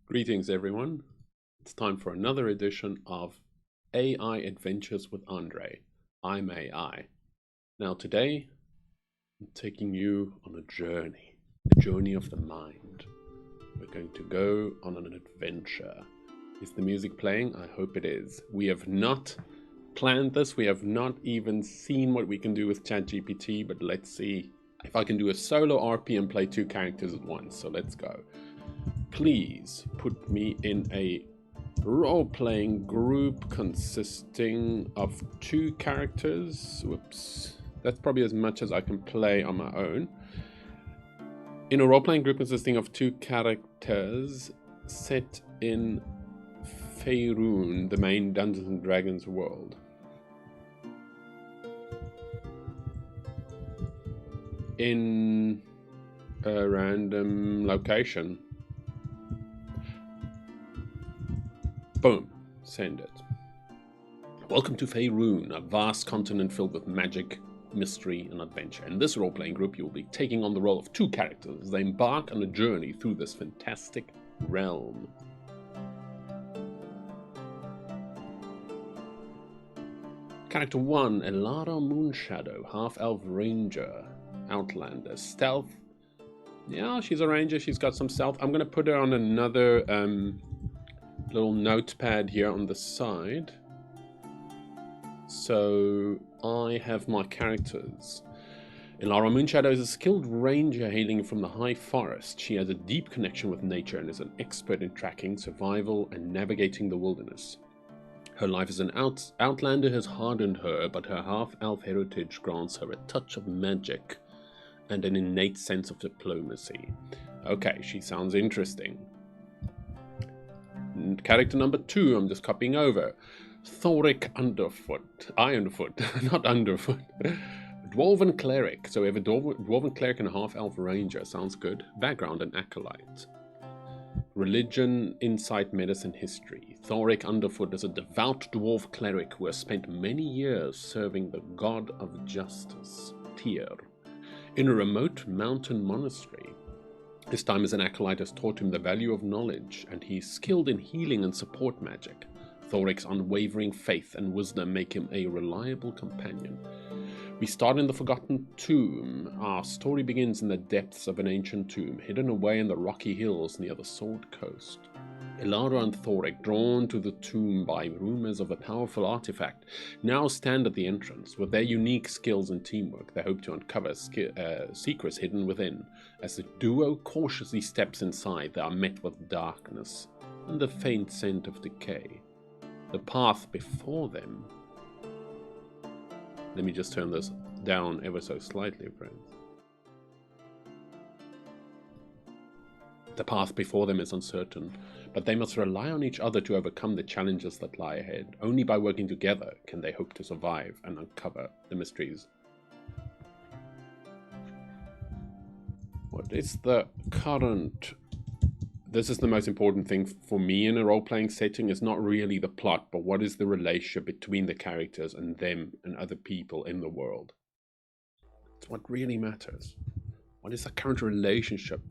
Greetings, everyone. It's time for another edition of AI Adventures with Andre. I'm AI. Now, today, I'm taking you on a journey of the mind. We're going to go on an adventure. Is the music playing? I hope it is. We have not planned this. We have not even seen what we can do with ChatGPT, but let's see if I can do a solo RP and play two characters at once. So let's go. Please put me in a role-playing group consisting of two characters. Whoops. That's probably as much as I can play on my own. In a role-playing group consisting of two characters set in Faerun, the main Dungeons and Dragons world. In a random location. Boom. Send it. Welcome to Faerun, a vast continent filled with magic, mystery, and adventure. In this role-playing group, you'll be taking on the role of two characters as they embark on a journey through this fantastic realm. Character 1, Elara Moonshadow, half-elf ranger, outlander, stealth. Yeah, she's a ranger, she's got some stealth. I'm going to put her on another little notepad here on the side. So I have my characters. Elara Moonshadow is a skilled ranger hailing from the high forest. She has a deep connection with nature and is an expert in tracking, survival, and navigating the wilderness. Her life as an outlander has hardened her, but her half-elf heritage grants her a touch of magic and an innate sense of diplomacy. Okay, she sounds interesting. Character number 2, I'm just copying over. Thoric Ironfoot, not Underfoot. Dwarven Cleric. So we have a Dwarven Cleric and a half-elf ranger. Sounds good. Background and acolyte. Religion, insight, medicine, history. Thoric Underfoot is a devout dwarf cleric who has spent many years serving the god of justice, Tyr, in a remote mountain monastery. His time as an acolyte has taught him the value of knowledge, and he is skilled in healing and support magic. Thoric's unwavering faith and wisdom make him a reliable companion. We start in the Forgotten Tomb. Our story begins in the depths of an ancient tomb, hidden away in the rocky hills near the Sword Coast. Elara and Thoric, drawn to the tomb by rumors of a powerful artifact, now stand at the entrance. With their unique skills and teamwork, they hope to uncover secrets hidden within. As the duo cautiously steps inside, they are met with darkness and the faint scent of decay. The path before them... Let me just turn this down ever so slightly, friends. The path before them is uncertain, but they must rely on each other to overcome the challenges that lie ahead. Only by working together can they hope to survive and uncover the mysteries. What is the current... This is the most important thing for me in a role-playing setting. Is not really the plot, but what is the relationship between the characters and them and other people in the world. It's what really matters. What is the current relationship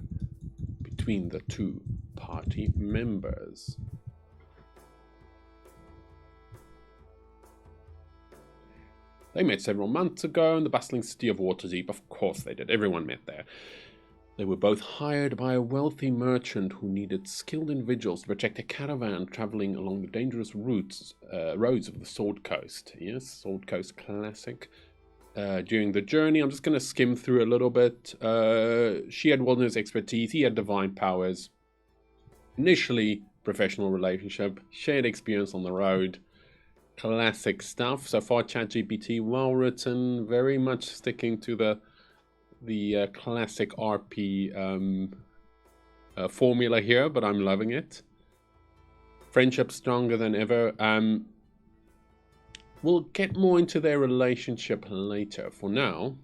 between the two party members? They met several months ago in the bustling city of Waterdeep. Of course they did. Everyone met there. They were both hired by a wealthy merchant who needed skilled individuals to protect a caravan traveling along the dangerous roads of the Sword Coast. Yes, Sword Coast classic. During the journey, I'm just going to skim through a little bit. She had wilderness expertise, he had divine powers. Initially, professional relationship, shared experience on the road. Classic stuff. So far, ChatGPT, well written, very much sticking to the classic RP formula here, but I'm loving it. Friendship stronger than ever. We'll get more into their relationship later. For now,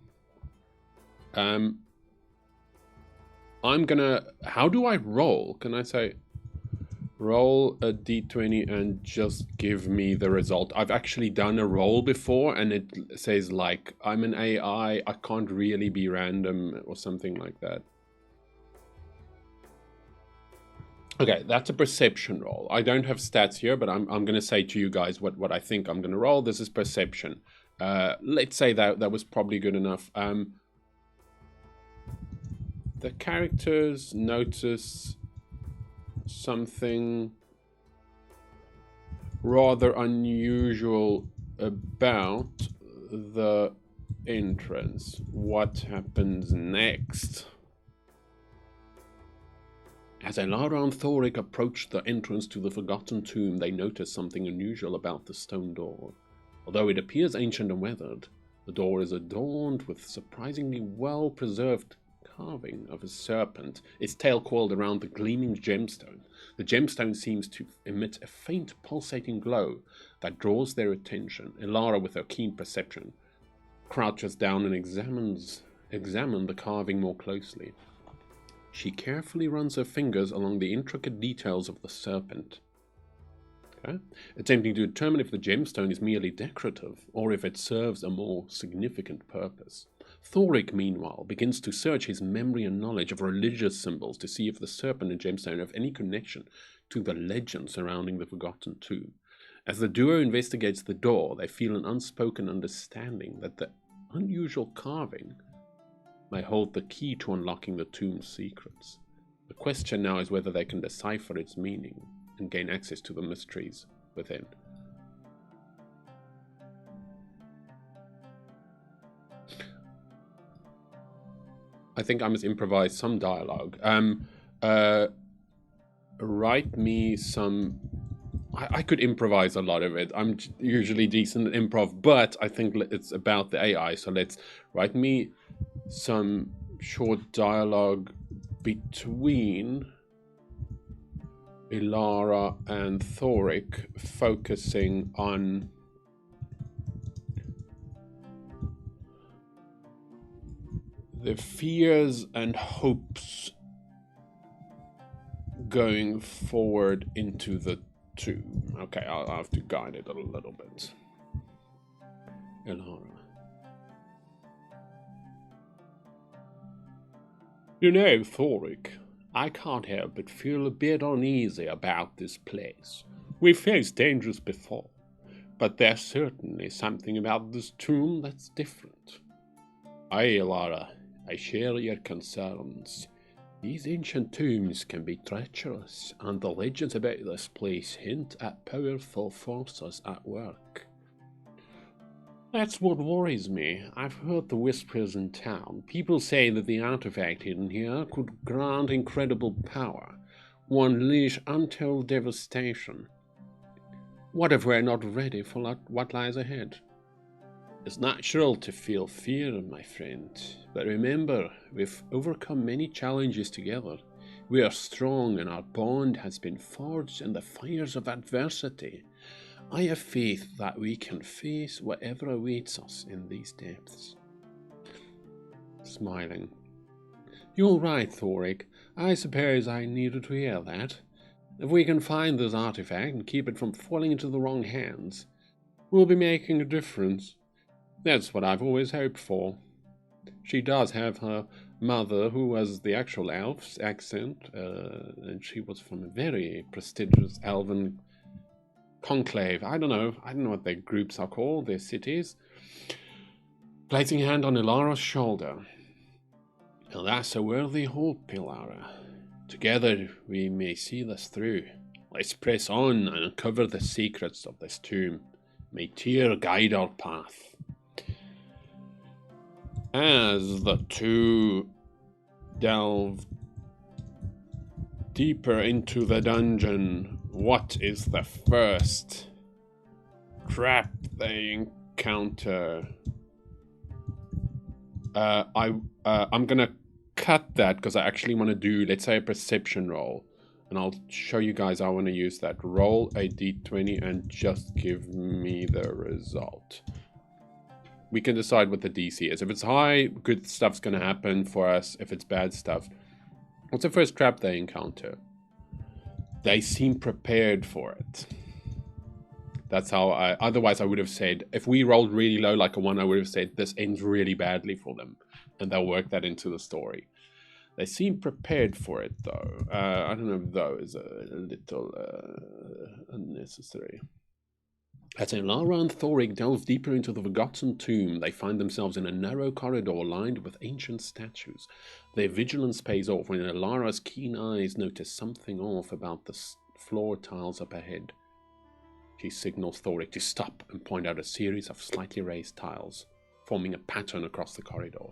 I'm gonna... How do I roll? Can I say... Roll a d20 and just give me the result. I've actually done a roll before and it says like, I'm an AI, I can't really be random or something like that. Okay, that's a perception roll. I don't have stats here, but I'm going to say to you guys what I think I'm going to roll. This is perception. Let's say that was probably good enough. The characters notice something rather unusual about the entrance. What happens next? As Elara and Thoric approach the entrance to the Forgotten Tomb, they notice something unusual about the stone door. Although it appears ancient and weathered, the door is adorned with surprisingly well-preserved carving of a serpent, its tail coiled around the gleaming gemstone. The gemstone seems to emit a faint pulsating glow that draws their attention. Elara, with her keen perception, crouches down and examines the carving more closely. She carefully runs her fingers along the intricate details of the serpent, attempting to determine if the gemstone is merely decorative or if it serves a more significant purpose. Thoric, meanwhile, begins to search his memory and knowledge of religious symbols to see if the serpent and gemstone have any connection to the legend surrounding the Forgotten Tomb. As the duo investigates the door, they feel an unspoken understanding that the unusual carving may hold the key to unlocking the tomb's secrets. The question now is whether they can decipher its meaning and gain access to the mysteries within. I think I must improvise some dialogue. Write me some... I could improvise a lot of it. I'm usually decent at improv, but I think it's about the AI, so let's write me some short dialogue between Elara and Thoric, focusing on the fears and hopes going forward into the tomb. Okay, I'll have to guide it a little bit. Elara. You know, Thoric, I can't help but feel a bit uneasy about this place. We've faced dangers before, but there's certainly something about this tomb that's different. Aye, Elara, I share your concerns. These ancient tombs can be treacherous, and the legends about this place hint at powerful forces at work. That's what worries me. I've heard the whispers in town. People say that the artifact hidden here could grant incredible power, or unleash untold devastation. What if we're not ready for what lies ahead? It's natural to feel fear, my friend, but remember, we've overcome many challenges together. We are strong, and our bond has been forged in the fires of adversity. I have faith that we can face whatever awaits us in these depths. Smiling. You're right, Thoric. I suppose I needed to hear that. If we can find this artifact and keep it from falling into the wrong hands, we'll be making a difference. That's what I've always hoped for. She does have her mother, who was the actual elf's accent, and she was from a very prestigious elven conclave. I don't know what their groups are called, their cities. Placing a hand on Elara's shoulder. Well, that's a worthy hope, Elara. Together we may see this through. Let's press on and uncover the secrets of this tomb. May Tyr guide our path. As the two delve deeper into the dungeon, what is the first trap they encounter? I'm gonna cut that because I actually want to do, let's say, a perception roll, and I'll show you guys how I want to use that. Roll a d20 and just give me the result. We can decide what the DC is. If it's high, good stuff's gonna happen for us. If it's bad stuff, what's the first trap they encounter? They seem prepared for it. That's how otherwise I would have said, if we rolled really low, like a 1, I would have said this ends really badly for them, and they'll work that into the story. They seem prepared for it, though. I don't know if though is a little unnecessary. As Elara and Thorik delve deeper into the forgotten tomb, they find themselves in a narrow corridor lined with ancient statues. Their vigilance pays off when Elara's keen eyes notice something off about the floor tiles up ahead. She signals Thorik to stop and point out a series of slightly raised tiles, forming a pattern across the corridor.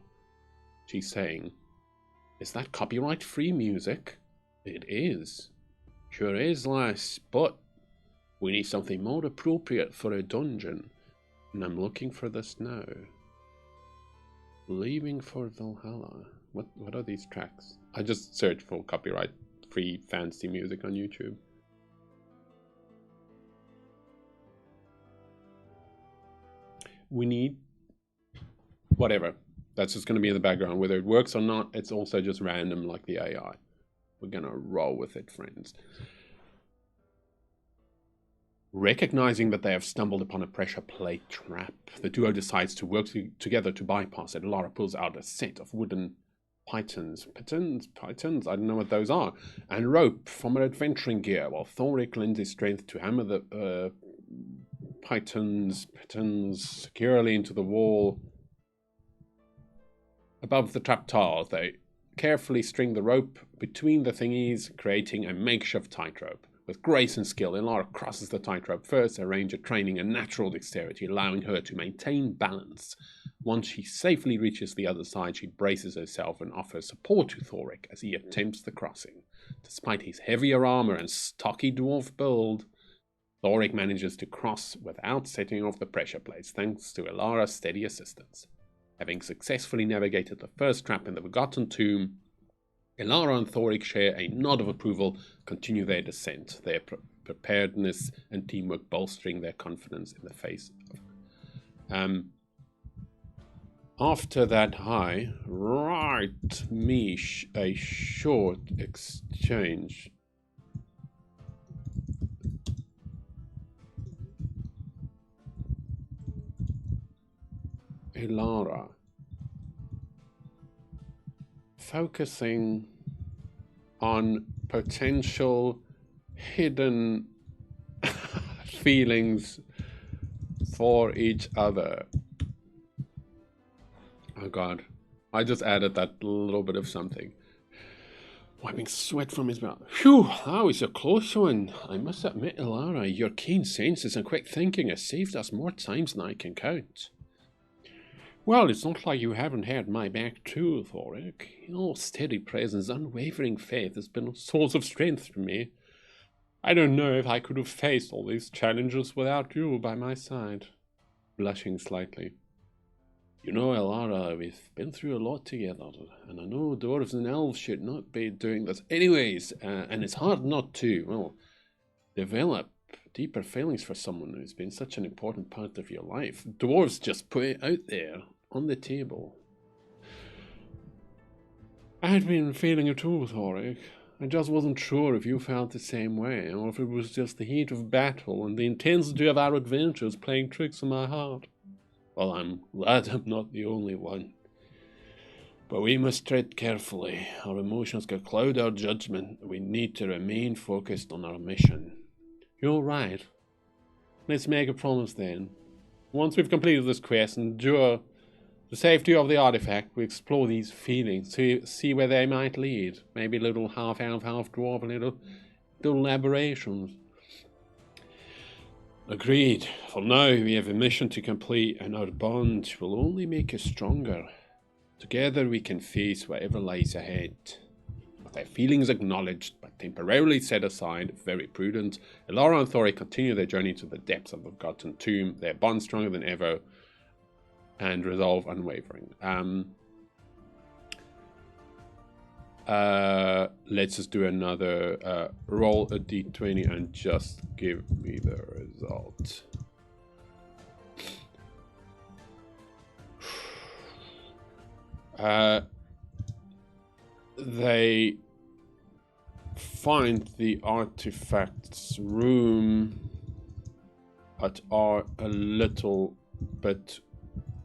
She's saying, "Is that copyright-free music?" "It is." "Sure is, lass, but we need something more appropriate for a dungeon, and I'm looking for this now." Leaving for Valhalla. What are these tracks? I just searched for copyright-free fancy music on YouTube. We need whatever. That's just going to be in the background. Whether it works or not, it's also just random like the AI. We're going to roll with it, friends. Recognizing that they have stumbled upon a pressure plate trap, the duo decides to work together to bypass it. Lara pulls out a set of wooden pitons, I don't know what those are, and rope from her adventuring gear, while Thorik lends his strength to hammer the pitons securely into the wall above the trap tile. They carefully string the rope between the thingies, creating a makeshift tightrope. With grace and skill, Elara crosses the tightrope first, her ranger training a natural dexterity, allowing her to maintain balance. Once she safely reaches the other side, she braces herself and offers support to Thorik as he attempts the crossing. Despite his heavier armor and stocky dwarf build, Thorik manages to cross without setting off the pressure plates, thanks to Elara's steady assistance. Having successfully navigated the first trap in the Forgotten Tomb, Elara and Thorik share a nod of approval, continue their descent, their preparedness and teamwork bolstering their confidence in the face of... After that high, a short exchange. Elara. Focusing on potential hidden feelings for each other. Oh god, I just added that little bit of something. Wiping sweat from his mouth. Phew, that was a close one. I must admit, Elara, your keen senses and quick thinking has saved us more times than I can count. Well, it's not like you haven't had my back too, Thorik. Your steady presence, unwavering faith has been a source of strength for me. I don't know if I could have faced all these challenges without you by my side. Blushing slightly. You know, Elara, we've been through a lot together, and I know dwarves and elves should not be doing this anyways, and it's hard not to, well, develop deeper feelings for someone who's been such an important part of your life. Dwarves just put it out there on the table. I had been feeling it too, Thorik. I just wasn't sure if you felt the same way, or if it was just the heat of battle and the intensity of our adventures playing tricks on my heart. Well, I'm glad I'm not the only one. But we must tread carefully. Our emotions can cloud our judgment. We need to remain focused on our mission. You're right. Let's make a promise then. Once we've completed this quest and endure the safety of the artifact, we explore these feelings to see where they might lead. Maybe little half-elf, half-dwarf, little aberrations. Agreed. For now, we have a mission to complete, and our bond will only make us stronger. Together we can face whatever lies ahead. With their feelings acknowledged, but temporarily set aside, very prudent, Elara and Thorik continue their journey to the depths of the Forgotten Tomb, their bond stronger than ever, and resolve unwavering. Let's just do another roll a d20 and just give me the result. They find the artifact's room, but are a little bit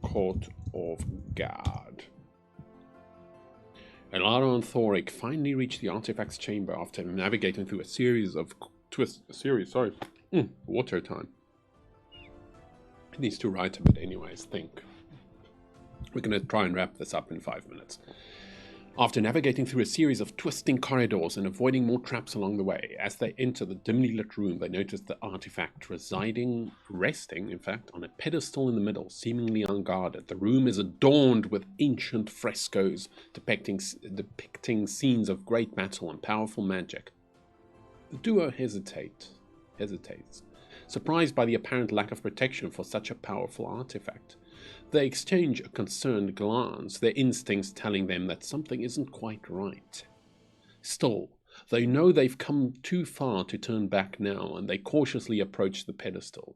caught off guard. Elara and Thoric finally reach the artifact's chamber after navigating through a series of water time. It needs to write a bit anyways, think. We're going to try and wrap this up in 5 minutes. After navigating through a series of twisting corridors and avoiding more traps along the way, as they enter the dimly lit room, they notice the artifact resting, in fact, on a pedestal in the middle, seemingly unguarded. The room is adorned with ancient frescoes depicting scenes of great battle and powerful magic. The duo hesitates, surprised by the apparent lack of protection for such a powerful artifact. They exchange a concerned glance, their instincts telling them that something isn't quite right. Still, they know they've come too far to turn back now, and they cautiously approach the pedestal.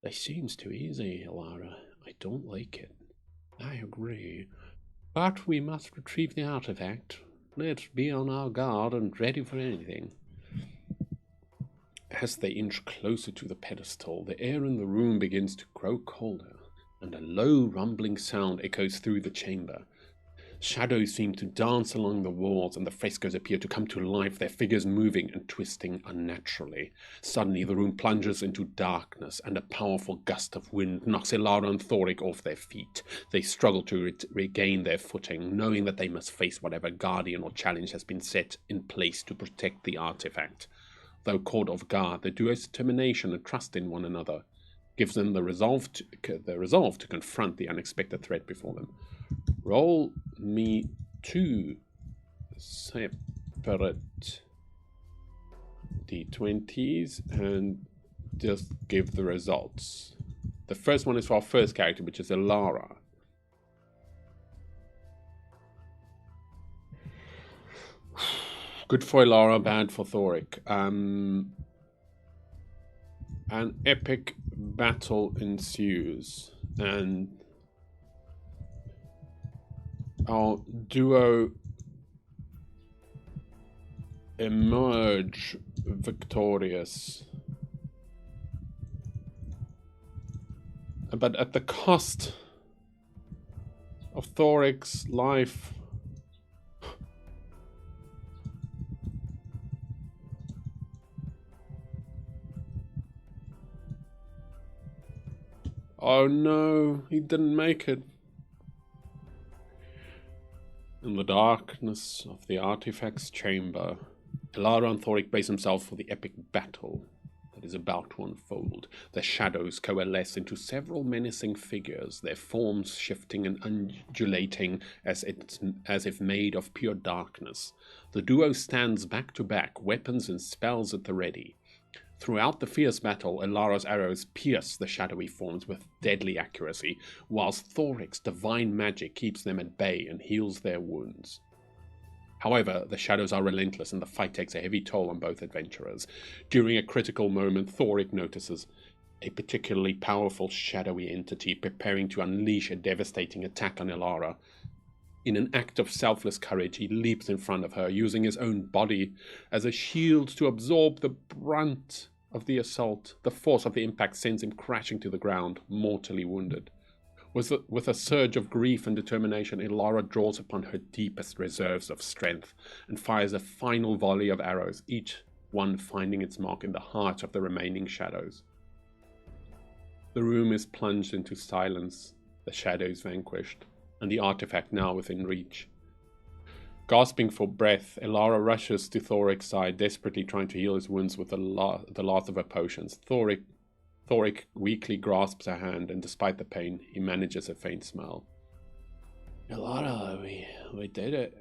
This seems too easy, Elara. I don't like it. I agree. But we must retrieve the artifact. Let's be on our guard and ready for anything. As they inch closer to the pedestal, the air in the room begins to grow colder, and a low rumbling sound echoes through the chamber. Shadows seem to dance along the walls, and the frescoes appear to come to life, their figures moving and twisting unnaturally. Suddenly, the room plunges into darkness, and a powerful gust of wind knocks Elara and Thoric off their feet. They struggle to regain their footing, knowing that they must face whatever guardian or challenge has been set in place to protect the artifact. Though caught off guard, the duo's determination and trust in one another gives them the resolve to confront the unexpected threat before them. Roll me 2 separate d20s and just give the results. The first one is for our first character, which is Elara. Good for Elara, bad for Thoric. An epic battle ensues, and our duo emerge victorious, but at the cost of Thoric's life. Oh no, he didn't make it. In the darkness of the artifact's chamber, Elara and Thoric brace themselves for the epic battle that is about to unfold. The shadows coalesce into several menacing figures, their forms shifting and undulating as if made of pure darkness. The duo stands back to back, weapons and spells at the ready. Throughout the fierce battle, Elara's arrows pierce the shadowy forms with deadly accuracy, whilst Thoric's divine magic keeps them at bay and heals their wounds. However, the shadows are relentless and the fight takes a heavy toll on both adventurers. During a critical moment, Thoric notices a particularly powerful shadowy entity preparing to unleash a devastating attack on Elara. In an act of selfless courage, he leaps in front of her, using his own body as a shield to absorb the brunt of the assault. The force of the impact sends him crashing to the ground, mortally wounded. With a surge of grief and determination, Elara draws upon her deepest reserves of strength and fires a final volley of arrows, each one finding its mark in the heart of the remaining shadows. The room is plunged into silence, the shadows vanquished, and the artifact now within reach. Gasping for breath, Elara rushes to Thoric's side, desperately trying to heal his wounds with the last of her potions. Thoric weakly grasps her hand, and despite the pain, he manages a faint smile. Elara, we did it.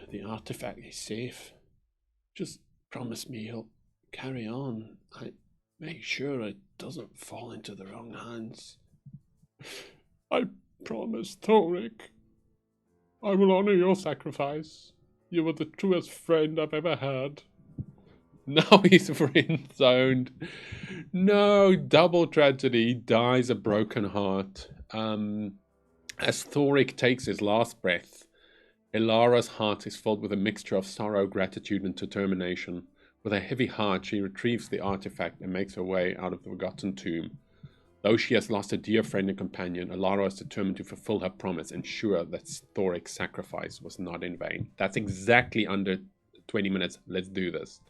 The artifact is safe. Just promise me you'll carry on. I make sure it doesn't fall into the wrong hands. I promise, Thoric. I will honor your sacrifice. You were the truest friend I've ever had. Now he's friend-zoned. No, double tragedy. He dies a broken heart. As Thoric takes his last breath, Elara's heart is filled with a mixture of sorrow, gratitude, and determination. With a heavy heart, she retrieves the artifact and makes her way out of the forgotten tomb. Though she has lost a dear friend and companion, Alara is determined to fulfill her promise, ensure that Thoric's sacrifice was not in vain. That's exactly under 20 minutes. Let's do this.